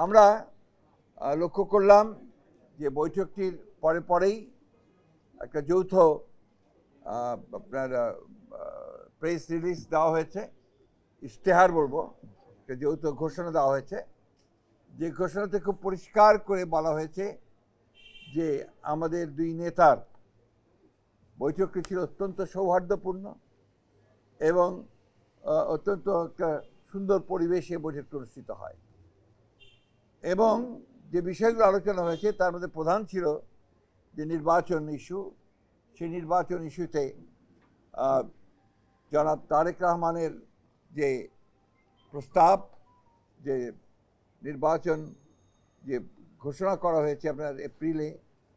আমরা লক্ষ্য করলাম যে বৈঠকটির পরেই একটা যৌথ আপনার প্রেস রিলিজ দেওয়া হয়েছে, ইশতেহার বলবো, একটা যৌথ ঘোষণা দেওয়া হয়েছে। যে ঘোষণাতে খুব পরিষ্কার করে বলা হয়েছে যে আমাদের দুই নেতার বৈঠকটি ছিল অত্যন্ত সৌহার্দ্যপূর্ণ এবং অত্যন্ত একটা সুন্দর পরিবেশে বৈঠকটি অনুষ্ঠিত হয়। এবং যে বিষয়গুলো আলোচনা হয়েছে তার মধ্যে প্রধান ছিল যে নির্বাচন ইস্যু। সেই নির্বাচন ইস্যুতে জনাব তারেক রহমানের যে প্রস্তাব, যে নির্বাচন যে ঘোষণা করা হয়েছে আপনার এপ্রিলে,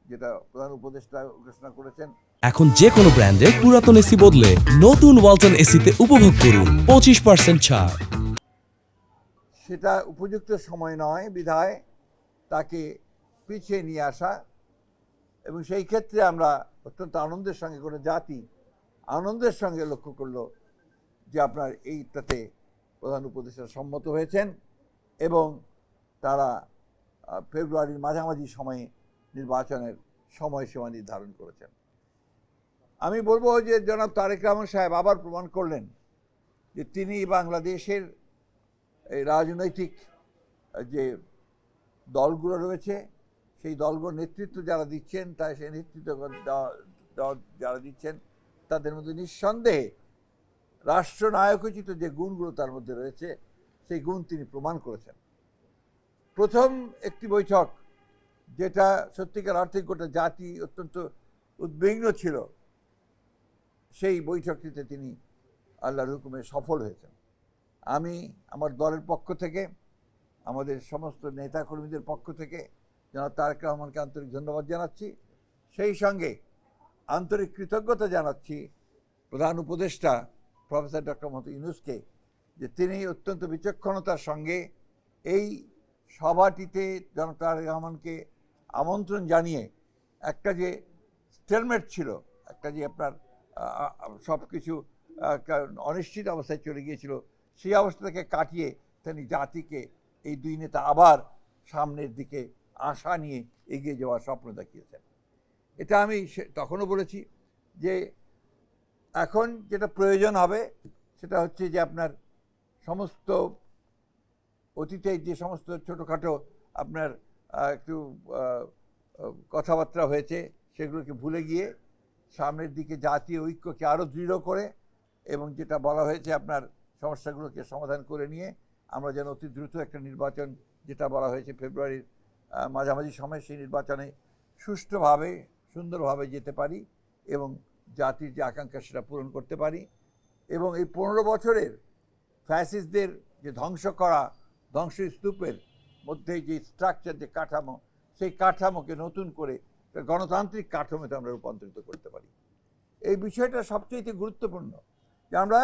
যেটা প্রধান উপদেষ্টা ঘোষণা করেছেন। এখন যে কোনো ব্র্যান্ডের পুরাতন এসি বদলে নতুন ওয়ালটন এসিতে উপভোগ করুন 25% ছাড়। সেটা উপযুক্ত সময় নয় বিধায় তাকে পিছিয়ে নিয়ে আসা, এবং সেই ক্ষেত্রে আমরা অত্যন্ত আনন্দের সঙ্গে, কোনো জাতি আনন্দের সঙ্গে লক্ষ্য করলো যে আপনার এইটাতে প্রধান উপদেষ্টা সম্মত হয়েছেন এবং তারা ফেব্রুয়ারির মাঝামাঝি সময়ে নির্বাচনের সময়সীমা নির্ধারণ করেছেন। আমি বলবো যে জনাব তারেক রহমান সাহেব আবার প্রমাণ করলেন যে তিনি বাংলাদেশের এই রাজনৈতিক যে দলগুলো রয়েছে সেই দলগুলোর নেতৃত্ব যারা দিচ্ছেন, তাই সেই নেতৃত্ব যারা দিচ্ছেন তাদের মধ্যে নিঃসন্দেহে রাষ্ট্রনায়কোচিত যে গুণগুলো তার মধ্যে রয়েছে সেই গুণ তিনি প্রমাণ করেছেন। প্রথম একটি বৈঠক যেটা সত্যিকার অর্থে গোটা জাতি অত্যন্ত উদ্বিগ্ন ছিল, সেই বৈঠকটিতে তিনি আল্লাহর হুকুমে সফল হয়েছেন। আমি আমার দলের পক্ষ থেকে, আমাদের সমস্ত নেতাকর্মীদের পক্ষ থেকে জনাব তারেক রহমানকে আন্তরিক ধন্যবাদ জানাচ্ছি। সেই সঙ্গে আন্তরিক কৃতজ্ঞতা জানাচ্ছি প্রধান উপদেষ্টা প্রফেসর ডক্টর মোহাম্মদ ইউনূসকে, যে তিনি অত্যন্ত বিচক্ষণতার সঙ্গে এই সভাটিতে জনাব তারেক রহমানকে আমন্ত্রণ জানিয়ে একটা যে স্টেলমেট ছিল, একটা যে আপনার সব কিছু অনিশ্চিত অবস্থায় চলে গিয়েছিল, সেই অবস্থা থেকে কাটিয়ে তিনি জাতিকে এই দুই নেতা আবার সামনের দিকে আশা নিয়ে এগিয়ে যাওয়ার স্বপ্ন দেখিয়েছেন। এটা আমি তখনও বলেছি যে এখন যেটা প্রয়োজন হবে সেটা হচ্ছে যে আপনার সমস্ত অতীতে যে সমস্ত ছোটোখাটো আপনার একটু কথাবার্তা হয়েছে সেগুলোকে ভুলে গিয়ে সামনের দিকে জাতীয় ঐক্যকে আরও দৃঢ় করে এবং যেটা বলা হয়েছে আপনার সমস্যাগুলোকে সমাধান করে নিয়ে আমরা যেন অতি দ্রুত একটা নির্বাচন, যেটা বলা হয়েছে ফেব্রুয়ারির মাঝামাঝি সময়, সেই নির্বাচনে সুষ্ঠুভাবে সুন্দরভাবে যেতে পারি এবং জাতির যে আকাঙ্ক্ষা সেটা পূরণ করতে পারি। এবং এই 15 বছরের ফ্যাসিস্টদের যে ধ্বংস করা ধ্বংসস্তূপের মধ্যে যে স্ট্রাকচার, যে কাঠামো, সেই কাঠামোকে নতুন করে গণতান্ত্রিক কাঠামোতে আমরা রূপান্তরিত করতে পারি। এই বিষয়টা সবচেয়ে গুরুত্বপূর্ণ যে আমরা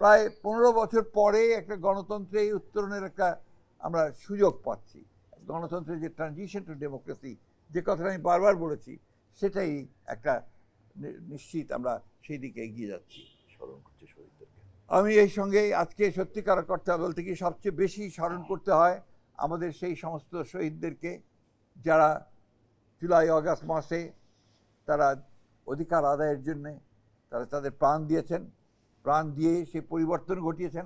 প্রায় 15 বছর পরে একটা গণতন্ত্রে উত্তরণের একটা আমরা সুযোগ পাচ্ছি। গণতন্ত্রের যে ট্রানজিশন টু ডেমোক্রেসি, যে কথাটা আমি বারবার বলেছি, সেটাই একটা নিশ্চিত আমরা সেই দিকে এগিয়ে যাচ্ছি। স্মরণ করছি শহীদদেরকে। আমি এই সঙ্গে আজকে সত্যিকার কথা বলতে কি সবচেয়ে বেশি স্মরণ করতে হয় আমাদের সেই সমস্ত শহীদদেরকে যারা জুলাই আগস্ট মাসে তারা অধিকার আদায়ের জন্যে তারা তাদের প্রাণ দিয়েছেন, প্রাণ দিয়ে সে পরিবর্তন ঘটিয়েছেন,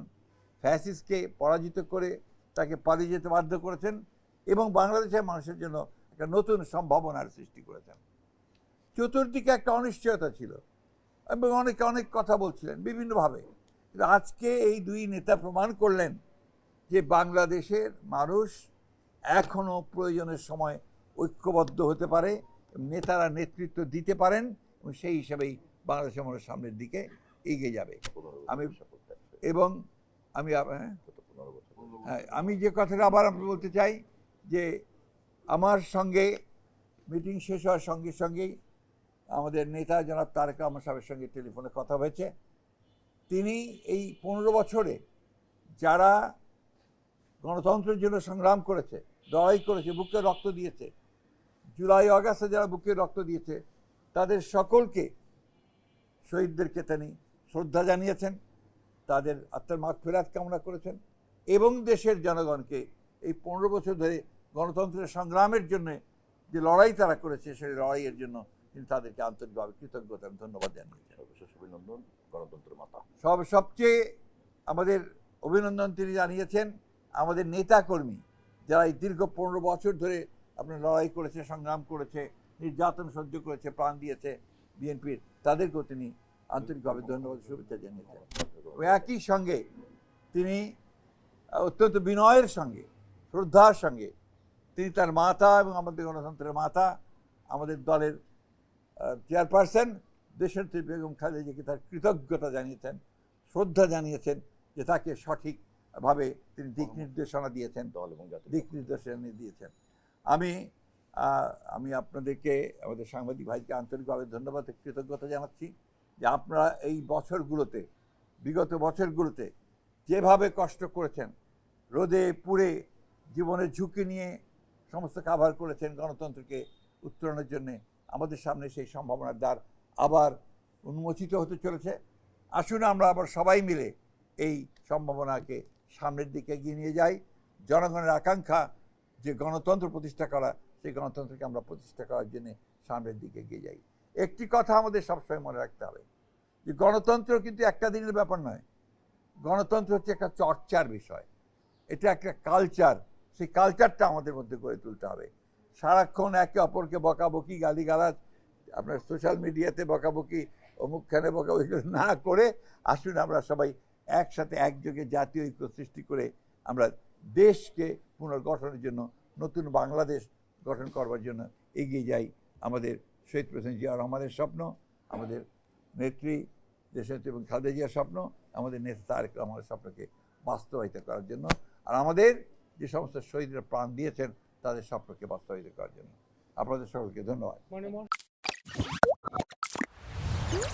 ফ্যাসিস্টকে পরাজিত করে তাকে পালিয়ে যেতে বাধ্য করেছেন এবং বাংলাদেশের মানুষের জন্য একটা নতুন সম্ভাবনার সৃষ্টি করেছেন। চতুর্দিকে একটা অনিশ্চয়তা ছিল এবং অনেকে অনেক কথা বলছিলেন বিভিন্নভাবে, কিন্তু আজকে এই দুই নেতা প্রমাণ করলেন যে বাংলাদেশের মানুষ এখনও প্রয়োজনের সময় ঐক্যবদ্ধ হতে পারে, নেতারা নেতৃত্ব দিতে পারেন এবং সেই হিসাবেই বাংলাদেশের মানুষ সামনের দিকে এগিয়ে যাবে। আমি যে কথাটা আবার আমি বলতে চাই যে আমার সঙ্গে মিটিং শেষ হওয়ার সঙ্গে সঙ্গেই আমাদের নেতা জনাব তারেক রহমান সাহেবের সঙ্গে টেলিফোনে কথা হয়েছে। তিনি এই 15 বছরে যারা গণতন্ত্রের জন্য সংগ্রাম করেছে, লড়াই করেছে, বুকে রক্ত দিয়েছে, জুলাই আগস্টে যারা বুকে রক্ত দিয়েছে তাদের সকলকে, শহীদদেরকে তিনি শ্রদ্ধা জানিয়েছেন, তাদের আত্মার মাগফিরাত কামনা করেছেন এবং দেশের জনগণকে এই 15 বছর ধরে গণতন্ত্রের সংগ্রামের জন্য যে লড়াই তারা করেছে সেই লড়াইয়ের জন্য তিনি তাদেরকে আন্তরিকভাবে কৃতজ্ঞতা এবং ধন্যবাদ জানিয়েছেন। সর্বশেষ অভিনন্দন গণতন্ত্রের মাতা। সবচেয়ে আমাদের অভিনন্দন তিনি জানিয়েছেন আমাদের নেতাকর্মী যারা এই দীর্ঘ 15 বছর ধরে আপনার লড়াই করেছে, সংগ্রাম করেছে, নির্যাতন সহ্য করেছে, প্রাণ দিয়েছে বিএনপির, তাদেরকেও তিনি আন্তরিকভাবে ধন্যবাদ শুভেচ্ছা জানিয়েছেন। ও একই সঙ্গে তিনি অত্যন্ত বিনয়ের সঙ্গে, শ্রদ্ধার সঙ্গে তিনি তার মাতা এবং আমাদের গণতন্ত্রের মাতা, আমাদের দলের চেয়ারপারসন দেশনেত্রী বেগম খালেদা জিয়াকে তার কৃতজ্ঞতা জানিয়েছেন, শ্রদ্ধা জানিয়েছেন যে তাকে সঠিকভাবে তিনি দিক নির্দেশনা দিয়েছেন, দল এবং জাতি দিক নির্দেশনা দিয়েছেন। আমি আপনাদেরকে, আমাদের সাংবাদিক ভাইকে আন্তরিকভাবে ধন্যবাদ কৃতজ্ঞতা জানাচ্ছি যে আপনারা এই বছরগুলোতে, বিগত বছরগুলোতে যেভাবে কষ্ট করেছেন, রোদে পুড়ে জীবনের ঝুঁকি নিয়ে সমস্ত কাভার করেছেন গণতন্ত্রকে উত্তরণের জন্যে। আমাদের সামনে সেই সম্ভাবনার দ্বার আবার উন্মোচিত হতে চলেছে। আসুন আমরা আবার সবাই মিলে এই সম্ভাবনাকে সামনের দিকে এগিয়ে নিয়ে যাই। জনগণের আকাঙ্ক্ষা যে গণতন্ত্র প্রতিষ্ঠা করা, সেই গণতন্ত্রকে আমরা প্রতিষ্ঠা করার জন্য সামনের দিকে এগিয়ে যাই। একটি কথা আমাদের সবসময় মনে রাখতে হবে যে গণতন্ত্র কিন্তু একটা দিনের ব্যাপার নয়। গণতন্ত্র হচ্ছে একটা চর্চার বিষয়, এটা একটা কালচার। সেই কালচারটা আমাদের মধ্যে গড়ে তুলতে হবে। সারাক্ষণ একে অপরকে বকাবকি, গালিগালাজ, আপনার সোশ্যাল মিডিয়াতে বকাবকি, অমুকখানে বকাবকি না করে আসুন আমরা সবাই একসাথে একযোগে জাতীয় ঐক্য সৃষ্টি করে আমরা দেশকে পুনর্গঠনের জন্য, নতুন বাংলাদেশ গঠন করবার জন্য এগিয়ে যাই। আমাদের শহীদ প্রেসিডেন্ট জিয়া রহমানের স্বপ্ন, আমাদের নেত্রী দেশনেত্রী এবং খালেদা জিয়ার স্বপ্ন, আমাদের নেতা তারেক রহমানের স্বপ্নকে বাস্তবায়িত করার জন্য, আর আমাদের যে সমস্ত শহীদরা প্রাণ দিয়েছেন তাদের স্বপ্নকে বাস্তবায়িত করার জন্য। আপনাদের সকলকে ধন্যবাদ।